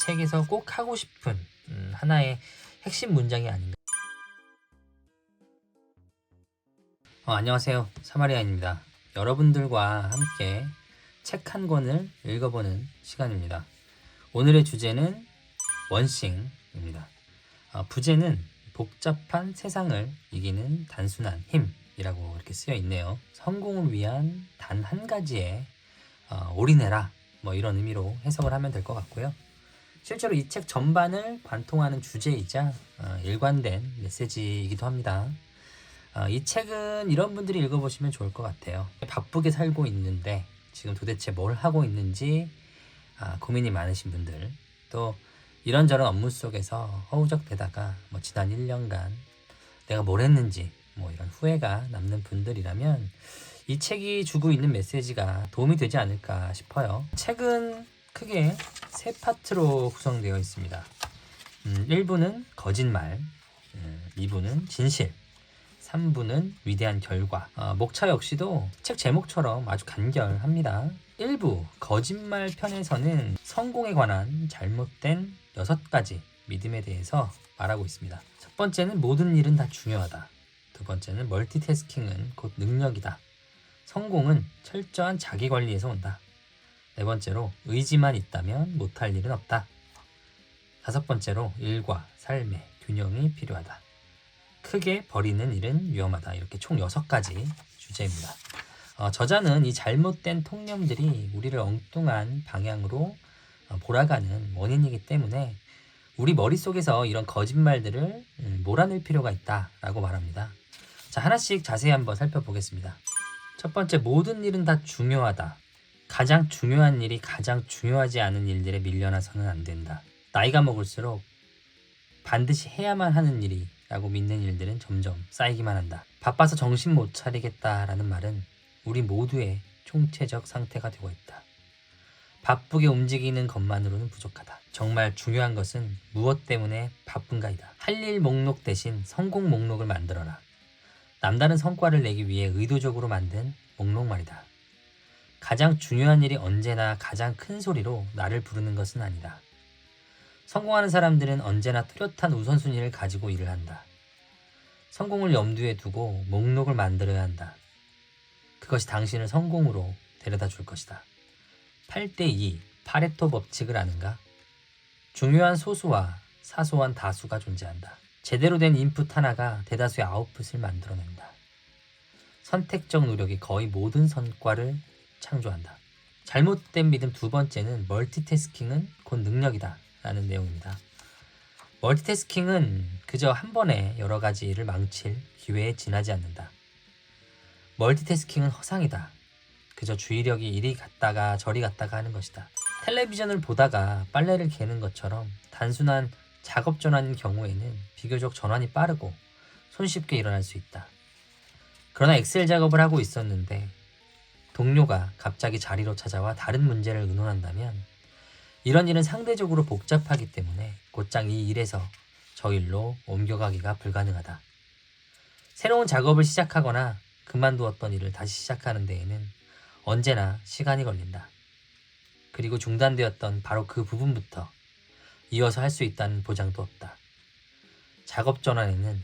책에서 꼭 하고 싶은 하나의 핵심 문장이 아닌가. 안녕하세요. 사마리아입니다. 여러분들과 함께 책 한 권을 읽어보는 시간입니다. 오늘의 주제는 원싱입니다. 부제는 복잡한 세상을 이기는 단순한 힘이라고 이렇게 쓰여 있네요. 성공을 위한 단 한 가지에 올인해라, 뭐 이런 의미로 해석을 하면 될 것 같고요. 실제로 이 책 전반을 관통하는 주제이자 일관된 메시지이기도 합니다. 이 책은 이런 분들이 읽어보시면 좋을 것 같아요. 바쁘게 살고 있는데 지금 도대체 뭘 하고 있는지 고민이 많으신 분들, 또 이런저런 업무 속에서 허우적대다가 지난 1년간 내가 뭘 했는지 이런 후회가 남는 분들이라면 이 책이 주고 있는 메시지가 도움이 되지 않을까 싶어요. 책은 크게 세 파트로 구성되어 있습니다. 1부는 거짓말, 2부는 진실, 3부는 위대한 결과. 목차 역시도 책 제목처럼 아주 간결합니다. 1부 거짓말 편에서는 성공에 관한 잘못된 6가지 믿음에 대해서 말하고 있습니다. 첫 번째는 모든 일은 다 중요하다. 두 번째는 멀티태스킹은 곧 능력이다. 성공은 철저한 자기관리에서 온다. 네 번째로 의지만 있다면 못할 일은 없다. 다섯 번째로 일과 삶의 균형이 필요하다. 크게 버리는 일은 위험하다. 이렇게 총 6가지 주제입니다. 저자는 이 잘못된 통념들이 우리를 엉뚱한 방향으로 몰아가는 원인이기 때문에 우리 머릿속에서 이런 거짓말들을 몰아낼 필요가 있다라고 말합니다. 자, 하나씩 자세히 한번 살펴보겠습니다. 첫 번째, 모든 일은 다 중요하다. 가장 중요한 일이 가장 중요하지 않은 일들에 밀려나서는 안 된다. 나이가 먹을수록 반드시 해야만 하는 일이라고 믿는 일들은 점점 쌓이기만 한다. 바빠서 정신 못 차리겠다라는 말은 우리 모두의 총체적 상태가 되고 있다. 바쁘게 움직이는 것만으로는 부족하다. 정말 중요한 것은 무엇 때문에 바쁜가이다. 할 일 목록 대신 성공 목록을 만들어라. 남다른 성과를 내기 위해 의도적으로 만든 목록 말이다. 가장 중요한 일이 언제나 가장 큰 소리로 나를 부르는 것은 아니다. 성공하는 사람들은 언제나 뚜렷한 우선순위를 가지고 일을 한다. 성공을 염두에 두고 목록을 만들어야 한다. 그것이 당신을 성공으로 데려다 줄 것이다. 8대2 파레토 법칙을 아는가? 중요한 소수와 사소한 다수가 존재한다. 제대로 된 인풋 하나가 대다수의 아웃풋을 만들어낸다. 선택적 노력이 거의 모든 성과를 창조한다. 잘못된 믿음 두 번째는 멀티태스킹은 곧 능력이다 라는 내용입니다. 멀티태스킹은 그저 한 번에 여러 가지 일을 망칠 기회에 지나지 않는다. 멀티태스킹은 허상이다. 그저 주의력이 이리 갔다가 저리 갔다가 하는 것이다. 텔레비전을 보다가 빨래를 개는 것처럼 단순한 작업 전환인 경우에는 비교적 전환이 빠르고 손쉽게 일어날 수 있다. 그러나 엑셀 작업을 하고 있었는데 동료가 갑자기 자리로 찾아와 다른 문제를 의논한다면 이런 일은 상대적으로 복잡하기 때문에 곧장 이 일에서 저 일로 옮겨가기가 불가능하다. 새로운 작업을 시작하거나 그만두었던 일을 다시 시작하는 데에는 언제나 시간이 걸린다. 그리고 중단되었던 바로 그 부분부터 이어서 할 수 있다는 보장도 없다. 작업 전환에는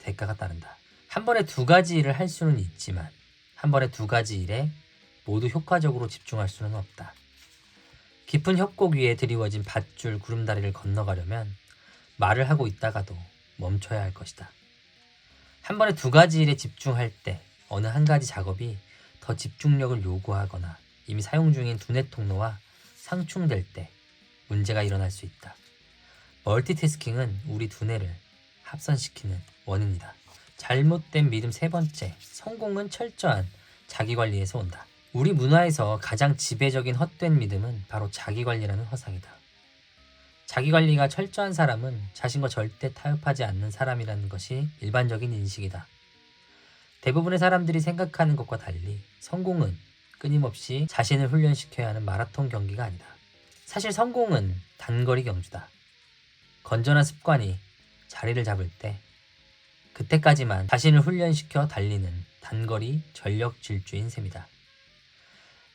대가가 따른다. 한 번에 2가지 일을 할 수는 있지만 한 번에 2가지 일에 모두 효과적으로 집중할 수는 없다. 깊은 협곡 위에 드리워진 밧줄 구름다리를 건너가려면 말을 하고 있다가도 멈춰야 할 것이다. 한 번에 2가지 일에 집중할 때 어느 한 가지 작업이 더 집중력을 요구하거나 이미 사용 중인 두뇌 통로와 상충될 때 문제가 일어날 수 있다. 멀티태스킹은 우리 두뇌를 합선시키는 원인이다. 잘못된 믿음 세 번째, 성공은 철저한 자기관리에서 온다. 우리 문화에서 가장 지배적인 헛된 믿음은 바로 자기관리라는 허상이다. 자기관리가 철저한 사람은 자신과 절대 타협하지 않는 사람이라는 것이 일반적인 인식이다. 대부분의 사람들이 생각하는 것과 달리 성공은 끊임없이 자신을 훈련시켜야 하는 마라톤 경기가 아니다. 사실 성공은 단거리 경주다. 건전한 습관이 자리를 잡을 때 그때까지만 자신을 훈련시켜 달리는 단거리 전력 질주인 셈이다.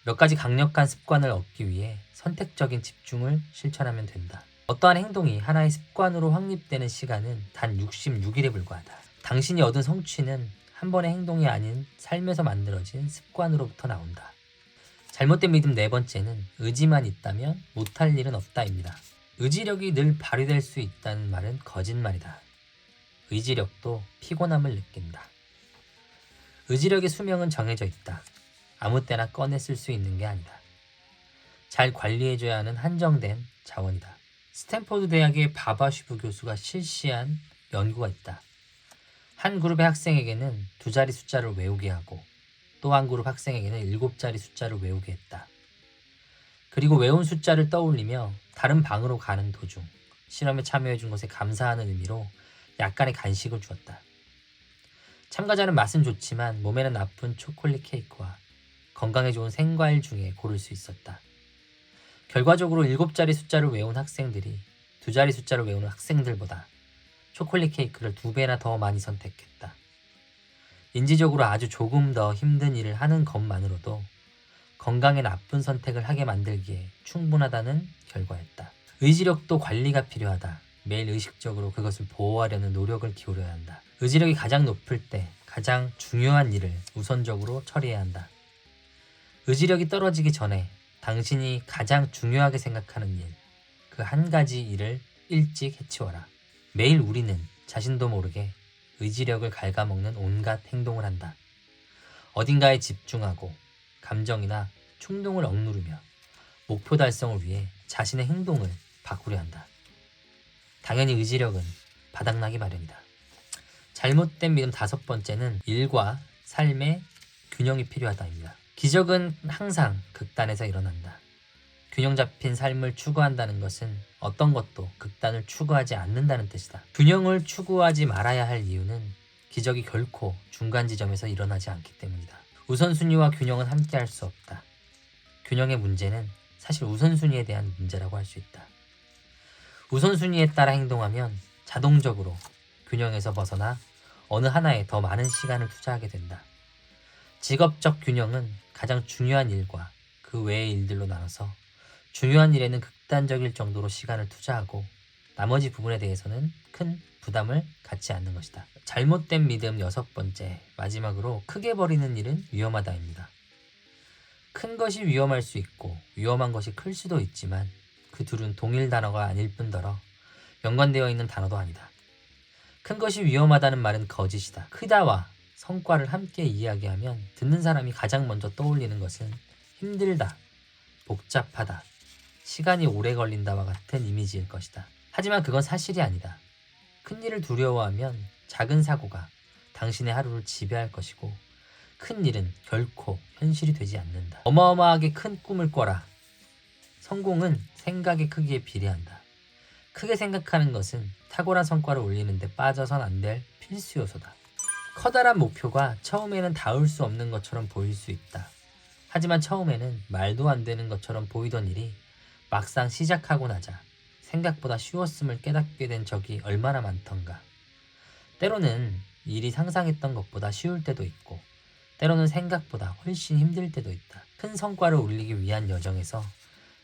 몇 가지 강력한 습관을 얻기 위해 선택적인 집중을 실천하면 된다. 어떠한 행동이 하나의 습관으로 확립되는 시간은 단 66일에 불과하다. 당신이 얻은 성취는 한 번의 행동이 아닌 삶에서 만들어진 습관으로부터 나온다. 잘못된 믿음 네 번째는 의지만 있다면 못할 일은 없다입니다. 의지력이 늘 발휘될 수 있다는 말은 거짓말이다. 의지력도 피곤함을 느낀다. 의지력의 수명은 정해져 있다. 아무 때나 꺼내 쓸 수 있는 게 아니다. 잘 관리해줘야 하는 한정된 자원이다. 스탠포드 대학의 바바슈브 교수가 실시한 연구가 있다. 한 그룹의 학생에게는 2자리 숫자를 외우게 하고 또 한 그룹 학생에게는 7자리 숫자를 외우게 했다. 그리고 외운 숫자를 떠올리며 다른 방으로 가는 도중 실험에 참여해준 것에 감사하는 의미로 약간의 간식을 주었다. 참가자는 맛은 좋지만 몸에는 나쁜 초콜릿 케이크와 건강에 좋은 생과일 중에 고를 수 있었다. 결과적으로 7자리 숫자를 외운 학생들이 2자리 숫자를 외우는 학생들보다 초콜릿 케이크를 2배나 더 많이 선택했다. 인지적으로 아주 조금 더 힘든 일을 하는 것만으로도 건강에 나쁜 선택을 하게 만들기에 충분하다는 결과였다. 의지력도 관리가 필요하다. 매일 의식적으로 그것을 보호하려는 노력을 기울여야 한다. 의지력이 가장 높을 때 가장 중요한 일을 우선적으로 처리해야 한다. 의지력이 떨어지기 전에 당신이 가장 중요하게 생각하는 일, 그 한 가지 일을 일찍 해치워라. 매일 우리는 자신도 모르게 의지력을 갉아먹는 온갖 행동을 한다. 어딘가에 집중하고 감정이나 충동을 억누르며 목표 달성을 위해 자신의 행동을 바꾸려 한다. 당연히 의지력은 바닥나기 마련이다. 잘못된 믿음 5번째는 일과 삶의 균형이 필요하다입니다. 기적은 항상 극단에서 일어난다. 균형 잡힌 삶을 추구한다는 것은 어떤 것도 극단을 추구하지 않는다는 뜻이다. 균형을 추구하지 말아야 할 이유는 기적이 결코 중간 지점에서 일어나지 않기 때문이다. 우선순위와 균형은 함께 할 수 없다. 균형의 문제는 사실 우선순위에 대한 문제라고 할 수 있다. 우선순위에 따라 행동하면 자동적으로 균형에서 벗어나 어느 하나에 더 많은 시간을 투자하게 된다. 직업적 균형은 가장 중요한 일과 그 외의 일들로 나눠서 중요한 일에는 극단적일 정도로 시간을 투자하고 나머지 부분에 대해서는 큰 부담을 갖지 않는 것이다. 잘못된 믿음 6번째, 마지막으로 크게 버리는 일은 위험하다입니다. 큰 것이 위험할 수 있고 위험한 것이 클 수도 있지만 그 둘은 동일 단어가 아닐 뿐더러 연관되어 있는 단어도 아니다. 큰 것이 위험하다는 말은 거짓이다. 크다와 성과를 함께 이야기하면 듣는 사람이 가장 먼저 떠올리는 것은 힘들다, 복잡하다, 시간이 오래 걸린다와 같은 이미지일 것이다. 하지만 그건 사실이 아니다. 큰 일을 두려워하면 작은 사고가 당신의 하루를 지배할 것이고 큰 일은 결코 현실이 되지 않는다. 어마어마하게 큰 꿈을 꿔라. 성공은 생각의 크기에 비례한다. 크게 생각하는 것은 탁월한 성과를 올리는 데 빠져선 안 될 필수 요소다. 커다란 목표가 처음에는 닿을 수 없는 것처럼 보일 수 있다. 하지만 처음에는 말도 안 되는 것처럼 보이던 일이 막상 시작하고 나자 생각보다 쉬웠음을 깨닫게 된 적이 얼마나 많던가. 때로는 일이 상상했던 것보다 쉬울 때도 있고 때로는 생각보다 훨씬 힘들 때도 있다. 큰 성과를 올리기 위한 여정에서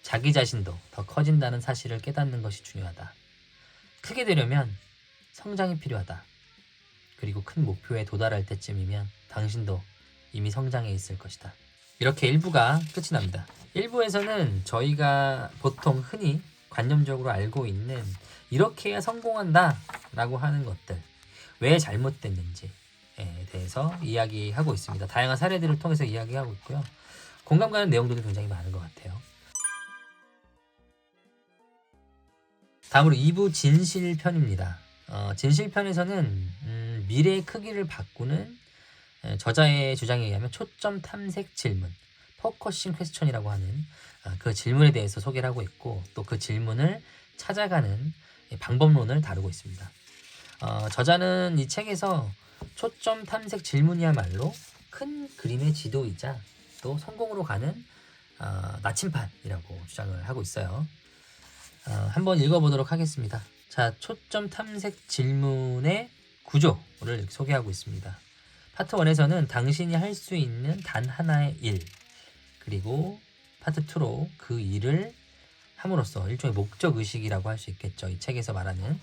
자기 자신도 더 커진다는 사실을 깨닫는 것이 중요하다. 크게 되려면 성장이 필요하다. 그리고 큰 목표에 도달할 때쯤이면 당신도 이미 성장해 있을 것이다. 이렇게 1부가 끝이 납니다. 1부에서는 저희가 보통 흔히 관념적으로 알고 있는 이렇게 해야 성공한다 라고 하는 것들, 왜 잘못됐는지에 대해서 이야기하고 있습니다. 다양한 사례들을 통해서 이야기하고 있고요. 공감 가는 내용들도 굉장히 많은 것 같아요. 다음으로 2부 진실편입니다. 진실편에서는 미래의 크기를 바꾸는 저자의 주장에 의하면 초점 탐색 질문, 포커싱 퀘스천이라고 하는 그 질문에 대해서 소개를 하고 있고 또 그 질문을 찾아가는 방법론을 다루고 있습니다. 저자는 이 책에서 초점 탐색 질문이야말로 큰 그림의 지도이자 또 성공으로 가는 나침판이라고 주장을 하고 있어요. 한번 읽어보도록 하겠습니다. 자, 초점 탐색 질문의 구조를 소개하고 있습니다. 파트 1에서는 당신이 할 수 있는 단 하나의 일, 그리고 파트 2로 그 일을 함으로써 일종의 목적 의식이라고 할 수 있겠죠. 이 책에서 말하는.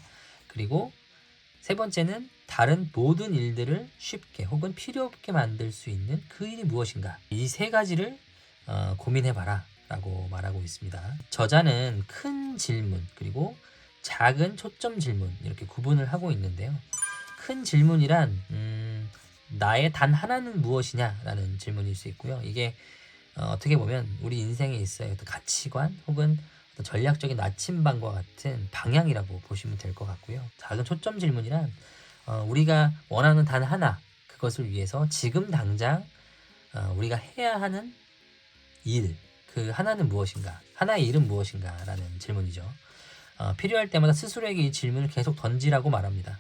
그리고 세 번째는 다른 모든 일들을 쉽게 혹은 필요 없게 만들 수 있는 그 일이 무엇인가. 이 세 가지를 고민해봐라 라고 말하고 있습니다. 저자는 큰 질문 그리고 작은 초점 질문 이렇게 구분을 하고 있는데요. 큰 질문이란 나의 단 하나는 무엇이냐 라는 질문일 수 있고요. 이게 어떻게 보면 우리 인생에 있어요. 어떤 가치관 혹은 어떤 전략적인 나침반과 같은 방향이라고 보시면 될 것 같고요. 작은 초점 질문이란 우리가 원하는 단 하나 그것을 위해서 지금 당장 우리가 해야 하는 일, 그 하나는 무엇인가, 하나의 일은 무엇인가 라는 질문이죠. 필요할 때마다 스스로에게 이 질문을 계속 던지라고 말합니다.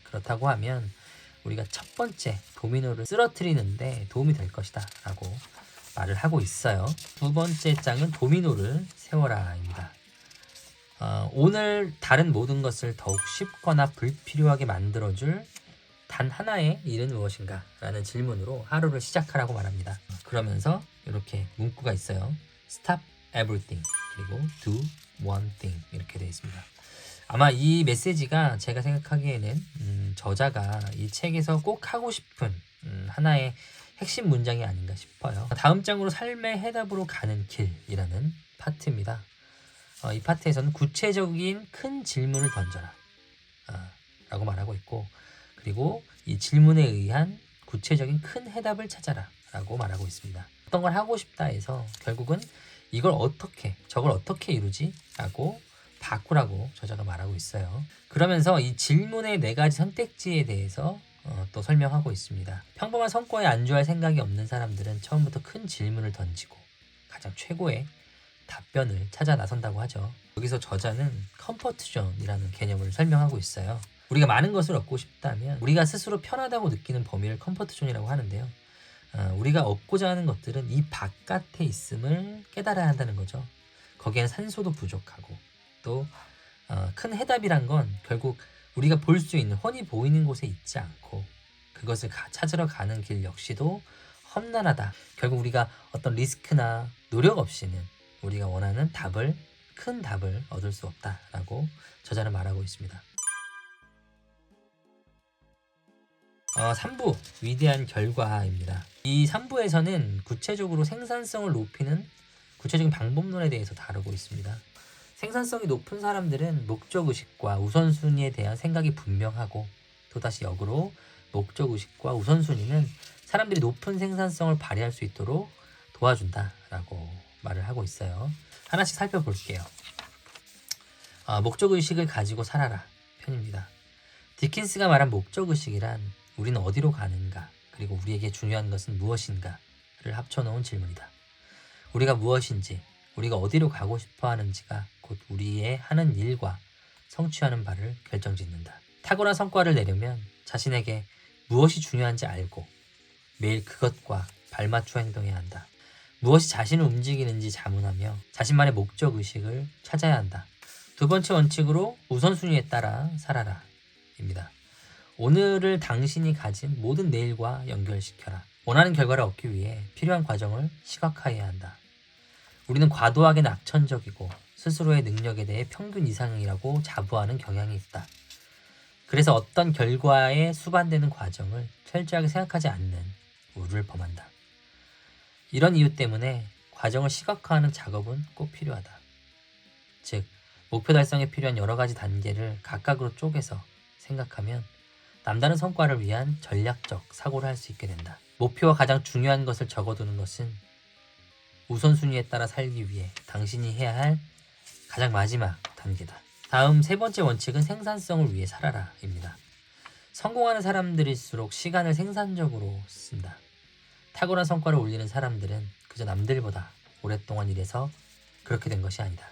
그렇다고 하면 우리가 첫 번째 도미노를 쓰러뜨리는데 도움이 될 것이다 라고 말을 하고 있어요. 두 번째 장은 도미노를 세워라입니다. 오늘 다른 모든 것을 더욱 쉽거나 불필요하게 만들어줄 단 하나의 일은 무엇인가 라는 질문으로 하루를 시작하라고 말합니다. 그러면서 이렇게 문구가 있어요. Stop everything 그리고 do one thing 이렇게 되어 있습니다. 아마 이 메시지가 제가 생각하기에는 저자가 이 책에서 꼭 하고 싶은 하나의 핵심 문장이 아닌가 싶어요. 다음 장으로 삶의 해답으로 가는 길이라는 파트입니다. 이 파트에서는 구체적인 큰 질문을 던져라 라고 말하고 있고, 그리고 이 질문에 의한 구체적인 큰 해답을 찾아라 라고 말하고 있습니다. 어떤 걸 하고 싶다 해서 결국은 이걸 어떻게, 저걸 어떻게 이루지? 라고 바꾸라고 저자가 말하고 있어요. 그러면서 이 질문의 4가지 선택지에 대해서 또 설명하고 있습니다. 평범한 성과에 안주할 생각이 없는 사람들은 처음부터 큰 질문을 던지고 가장 최고의 답변을 찾아 나선다고 하죠. 여기서 저자는 컴포트존이라는 개념을 설명하고 있어요. 우리가 많은 것을 얻고 싶다면 우리가 스스로 편하다고 느끼는 범위를 컴포트존이라고 하는데요. 우리가 얻고자 하는 것들은 이 바깥에 있음을 깨달아야 한다는 거죠. 거기에는 산소도 부족하고 또 큰 해답이란 건 결국 우리가 볼 수 있는 훤히 보이는 곳에 있지 않고 그것을 찾으러 가는 길 역시도 험난하다. 결국 우리가 어떤 리스크나 노력 없이는 우리가 원하는 답을, 큰 답을 얻을 수 없다라고 저자는 말하고 있습니다. 3부 위대한 결과입니다. 이 3부에서는 구체적으로 생산성을 높이는 구체적인 방법론에 대해서 다루고 있습니다. 생산성이 높은 사람들은 목적의식과 우선순위에 대한 생각이 분명하고, 또다시 역으로 목적의식과 우선순위는 사람들이 높은 생산성을 발휘할 수 있도록 도와준다라고 말을 하고 있어요. 하나씩 살펴볼게요. 목적의식을 가지고 살아라 편입니다. 디킨스가 말한 목적의식이란 우리는 어디로 가는가, 그리고 우리에게 중요한 것은 무엇인가를 합쳐놓은 질문이다. 우리가 무엇인지, 우리가 어디로 가고 싶어 하는지가 곧 우리의 하는 일과 성취하는 바를 결정짓는다. 탁월한 성과를 내려면 자신에게 무엇이 중요한지 알고 매일 그것과 발맞춰 행동해야 한다. 무엇이 자신을 움직이는지 자문하며 자신만의 목적의식을 찾아야 한다. 두 번째 원칙으로 우선순위에 따라 살아라 입니다. 오늘을 당신이 가진 모든 내일과 연결시켜라. 원하는 결과를 얻기 위해 필요한 과정을 시각화해야 한다. 우리는 과도하게 낙천적이고 스스로의 능력에 대해 평균 이상이라고 자부하는 경향이 있다. 그래서 어떤 결과에 수반되는 과정을 철저하게 생각하지 않는 우를 범한다. 이런 이유 때문에 과정을 시각화하는 작업은 꼭 필요하다. 즉, 목표 달성에 필요한 여러 가지 단계를 각각으로 쪼개서 생각하면 남다른 성과를 위한 전략적 사고를 할 수 있게 된다. 목표와 가장 중요한 것을 적어두는 것은 우선순위에 따라 살기 위해 당신이 해야 할 가장 마지막 단계다. 다음 세 번째 원칙은 생산성을 위해 살아라 입니다. 성공하는 사람들일수록 시간을 생산적으로 쓴다. 탁월한 성과를 올리는 사람들은 그저 남들보다 오랫동안 일해서 그렇게 된 것이 아니다.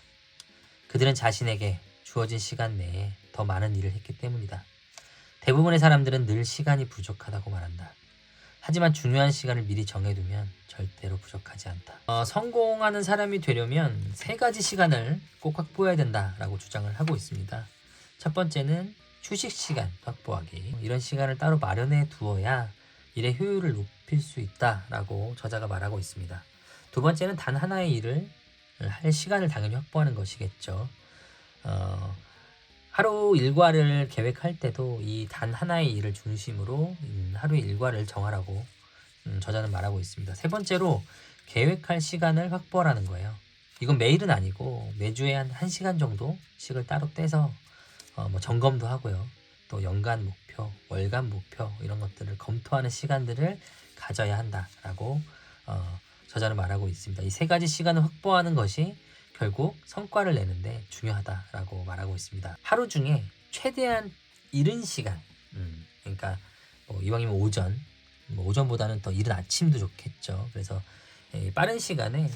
그들은 자신에게 주어진 시간 내에 더 많은 일을 했기 때문이다. 대부분의 사람들은 늘 시간이 부족하다고 말한다. 하지만 중요한 시간을 미리 정해두면 절대로 부족하지 않다. 성공하는 사람이 되려면 3가지 시간을 꼭 확보해야 된다라고 주장을 하고 있습니다. 첫 번째는 휴식 시간 확보하기. 이런 시간을 따로 마련해 두어야 일의 효율을 높일 수 있다라고 저자가 말하고 있습니다. 두 번째는 단 하나의 일을 할 시간을 당연히 확보하는 것이겠죠. 하루 일과를 계획할 때도 이 단 하나의 일을 중심으로 하루의 일과를 정하라고 저자는 말하고 있습니다. 세 번째로 계획할 시간을 확보하라는 거예요. 이건 매일은 아니고 매주에 한 1시간 정도씩을 따로 떼서 뭐 점검도 하고요. 또 연간 목표, 월간 목표 이런 것들을 검토하는 시간들을 가져야 한다라고 저자는 말하고 있습니다. 이 세 가지 시간을 확보하는 것이 결국 성과를 내는데 중요하다라고 말하고 있습니다. 하루 중에 최대한 이른 시간, 그러니까 뭐 이왕이면 오전, 뭐 오전보다는 더 이른 아침도 좋겠죠. 그래서 빠른 시간에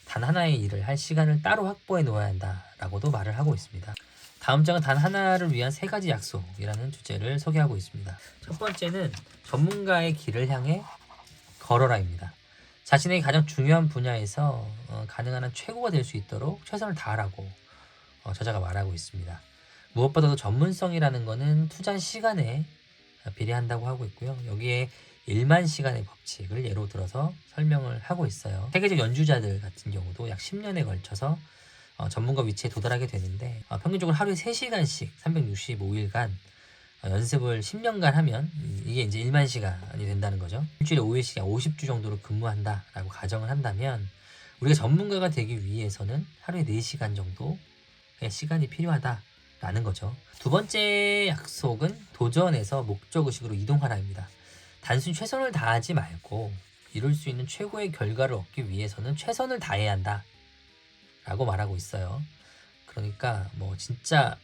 단 하나의 일을 할 시간을 따로 확보해 놓아야 한다라고도 말을 하고 있습니다. 다음 장은 단 하나를 위한 3가지 약속이라는 주제를 소개하고 있습니다. 첫 번째는 전문가의 길을 향해 걸어라입니다. 자신의 가장 중요한 분야에서 가능한 한 최고가 될 수 있도록 최선을 다하라고 저자가 말하고 있습니다. 무엇보다도 전문성이라는 것은 투자한 시간에 비례한다고 하고 있고요. 여기에 1만 시간의 법칙을 예로 들어서 설명을 하고 있어요. 세계적 연주자들 같은 경우도 약 10년에 걸쳐서 전문가 위치에 도달하게 되는데 평균적으로 하루에 3시간씩 365일간 연습을 10년간 하면 이게 이제 1만 시간이 된다는 거죠. 일주일에 5일씩 50주 정도로 근무한다라고 가정을 한다면 우리가 전문가가 되기 위해서는 하루에 4시간 정도의 시간이 필요하다라는 거죠. 두 번째 약속은 도전에서 목적의식으로 이동하라입니다. 단순히 최선을 다하지 말고 이룰 수 있는 최고의 결과를 얻기 위해서는 최선을 다해야 한다 라고 말하고 있어요. 그러니까 뭐 진짜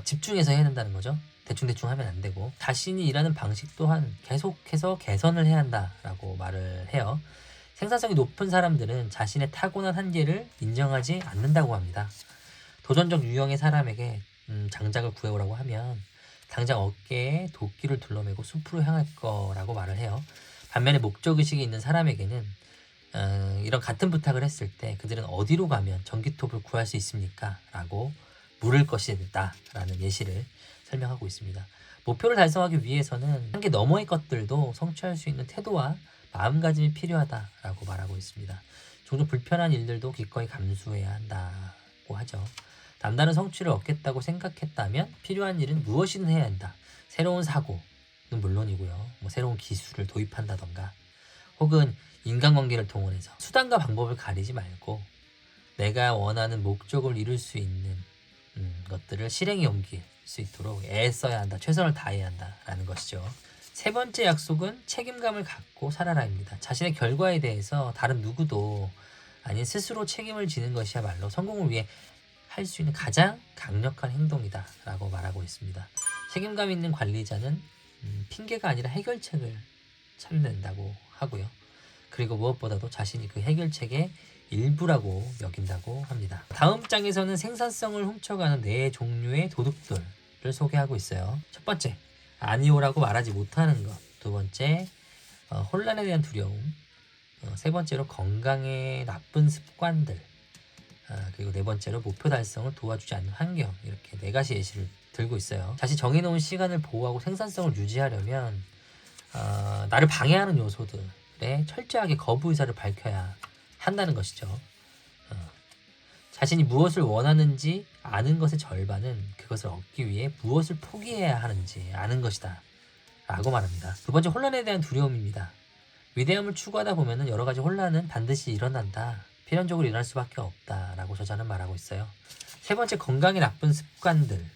집중해서 해야 된다는 거죠. 대충대충 하면 안 되고 자신이 일하는 방식 또한 계속해서 개선을 해야 한다라고 말을 해요. 생산성이 높은 사람들은 자신의 타고난 한계를 인정하지 않는다고 합니다. 도전적 유형의 사람에게 장작을 구해오라고 하면 당장 어깨에 도끼를 둘러매고 숲으로 향할 거라고 말을 해요. 반면에 목적의식이 있는 사람에게는 이런 같은 부탁을 했을 때 그들은 어디로 가면 전기톱을 구할 수 있습니까? 라고 물을 것이다 라는 예시를 설명하고 있습니다. 목표를 달성하기 위해서는 한계 너머의 것들도 성취할 수 있는 태도와 마음가짐이 필요하다라고 말하고 있습니다. 종종 불편한 일들도 기꺼이 감수해야 한다고 하죠. 남다른 성취를 얻겠다고 생각했다면 필요한 일은 무엇이든 해야 한다. 새로운 사고는 물론이고요. 뭐 새로운 기술을 도입한다던가 혹은 인간관계를 동원해서 수단과 방법을 가리지 말고 내가 원하는 목적을 이룰 수 있는 것들을 실행에 옮길 수 있도록 애써야 한다. 최선을 다해야 한다라는 것이죠. 세 번째 약속은 책임감을 갖고 살아라입니다. 자신의 결과에 대해서 다른 누구도 아닌 스스로 책임을 지는 것이야말로 성공을 위해 할 수 있는 가장 강력한 행동이다 라고 말하고 있습니다. 책임감 있는 관리자는 핑계가 아니라 해결책을 찾는다고 하고요. 그리고 무엇보다도 자신이 그 해결책의 일부라고 여긴다고 합니다. 다음 장에서는 생산성을 훔쳐가는 4종류의 도둑들을 소개하고 있어요. 첫 번째, 아니오라고 말하지 못하는 것. 두 번째, 혼란에 대한 두려움. 세 번째로 건강에 나쁜 습관들. 그리고 네 번째로 목표 달성을 도와주지 않는 환경. 이렇게 4가지 예시를 들고 있어요. 자신이 정해놓은 시간을 보호하고 생산성을 유지하려면 나를 방해하는 요소들에 철저하게 거부 의사를 밝혀야 한다는 것이죠. 자신이 무엇을 원하는지 아는 것의 절반은 그것을 얻기 위해 무엇을 포기해야 하는지 아는 것이다 라고 말합니다. 두 번째, 혼란에 대한 두려움입니다. 위대함을 추구하다 보면 여러 가지 혼란은 반드시 일어난다. 필연적으로 일어날 수밖에 없다 라고 저자는 말하고 있어요. 세 번째, 건강에 나쁜 습관들입니다.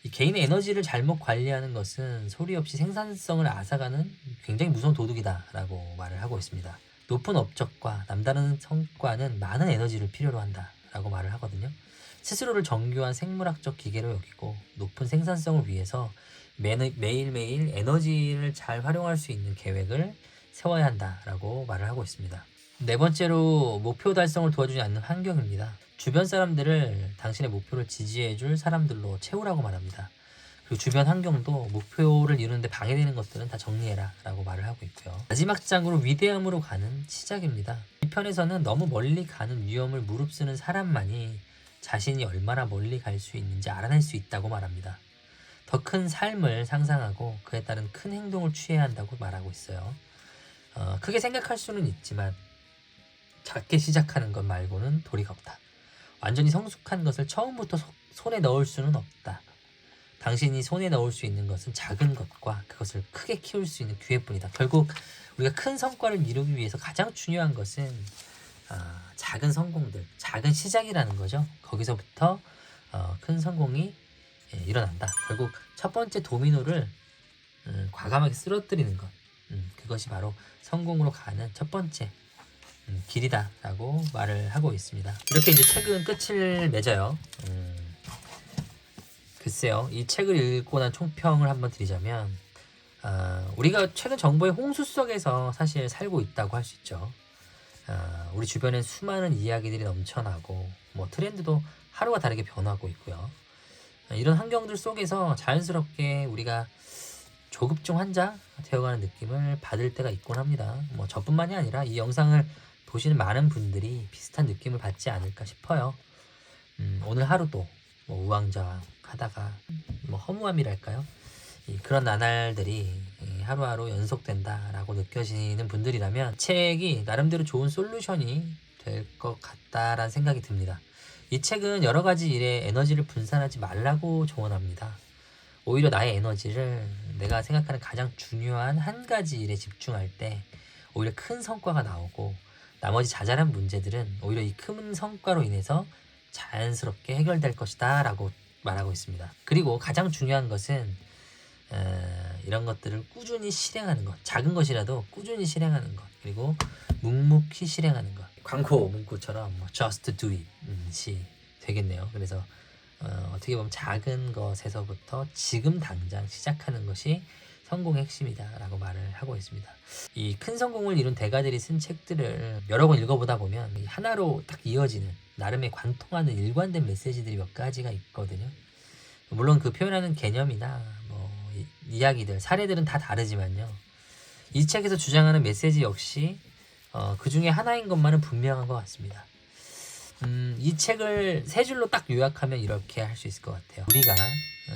이 개인의 에너지를 잘못 관리하는 것은 소리 없이 생산성을 앗아가는 굉장히 무서운 도둑이다 라고 말을 하고 있습니다. 높은 업적과 남다른 성과는 많은 에너지를 필요로 한다 라고 말을 하거든요. 스스로를 정교한 생물학적 기계로 여기고 높은 생산성을 위해서 매일매일 에너지를 잘 활용할 수 있는 계획을 세워야 한다 라고 말을 하고 있습니다. 네 번째로, 목표 달성을 도와주지 않는 환경입니다. 주변 사람들을 당신의 목표를 지지해줄 사람들로 채우라고 말합니다. 그리고 주변 환경도 목표를 이루는데 방해되는 것들은 다 정리해라 라고 말을 하고 있고요. 마지막 장으로 위대함으로 가는 시작입니다. 이 편에서는 너무 멀리 가는 위험을 무릅쓰는 사람만이 자신이 얼마나 멀리 갈 수 있는지 알아낼 수 있다고 말합니다. 더 큰 삶을 상상하고 그에 따른 큰 행동을 취해야 한다고 말하고 있어요. 크게 생각할 수는 있지만 작게 시작하는 것 말고는 도리가 없다. 완전히 성숙한 것을 처음부터 손에 넣을 수는 없다. 당신이 손에 넣을 수 있는 것은 작은 것과 그것을 크게 키울 수 있는 기회뿐이다. 결국 우리가 큰 성과를 이루기 위해서 가장 중요한 것은 작은 성공들, 작은 시작이라는 거죠. 거기서부터 큰 성공이 일어난다. 결국 첫 번째 도미노를 과감하게 쓰러뜨리는 것, 그것이 바로 성공으로 가는 첫 번째 길이다라고 말을 하고 있습니다. 이렇게 이제 책은 끝을 맺어요. 글쎄요, 이 책을 읽고 난 총평을 한번 드리자면, 우리가 최근 정보의 홍수 속에서 사실 살고 있다고 할 수 있죠. 우리 주변엔 수많은 이야기들이 넘쳐나고, 뭐 트렌드도 하루가 다르게 변하고 있고요. 이런 환경들 속에서 자연스럽게 우리가 조급증 환자 되어가는 느낌을 받을 때가 있곤 합니다. 뭐 저뿐만이 아니라 이 영상을 보시는 많은 분들이 비슷한 느낌을 받지 않을까 싶어요. 오늘 하루도 뭐 우왕좌왕하다가 뭐 허무함이랄까요? 그런 나날들이 하루하루 연속된다라고 느껴지는 분들이라면 책이 나름대로 좋은 솔루션이 될 것 같다라는 생각이 듭니다. 이 책은 여러 가지 일에 에너지를 분산하지 말라고 조언합니다. 오히려 나의 에너지를 내가 생각하는 가장 중요한 한 가지 일에 집중할 때 오히려 큰 성과가 나오고, 나머지 자잘한 문제들은 오히려 이 큰 성과로 인해서 자연스럽게 해결될 것이다 라고 말하고 있습니다. 그리고 가장 중요한 것은 이런 것들을 꾸준히 실행하는 것, 작은 것이라도 꾸준히 실행하는 것, 그리고 묵묵히 실행하는 것. 광고 문구처럼 뭐 just do it이 되겠네요. 그래서 어떻게 보면 작은 것에서부터 지금 당장 시작하는 것이 성공의 핵심이다 라고 말을 하고 있습니다. 이 큰 성공을 이룬 대가들이 쓴 책들을 여러 번 읽어보다 보면 하나로 딱 이어지는 나름의 관통하는 일관된 메시지들이 몇 가지가 있거든요. 물론 그 표현하는 개념이나 뭐 이야기들, 사례들은 다 다르지만요. 이 책에서 주장하는 메시지 역시 그 중에 하나인 것만은 분명한 것 같습니다. 이 책을 세 줄로 딱 요약하면 이렇게 할 수 있을 것 같아요. 우리가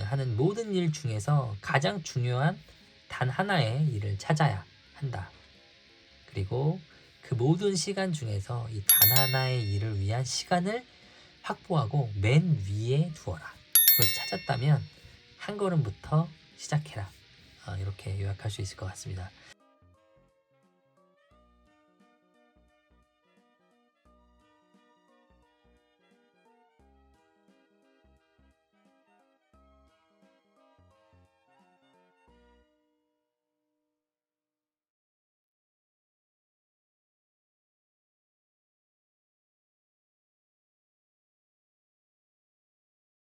하는 모든 일 중에서 가장 중요한 단 하나의 일을 찾아야 한다. 그리고 그 모든 시간 중에서 이 단 하나의 일을 위한 시간을 확보하고 맨 위에 두어라. 그것을 찾았다면 한 걸음부터 시작해라. 이렇게 요약할 수 있을 것 같습니다.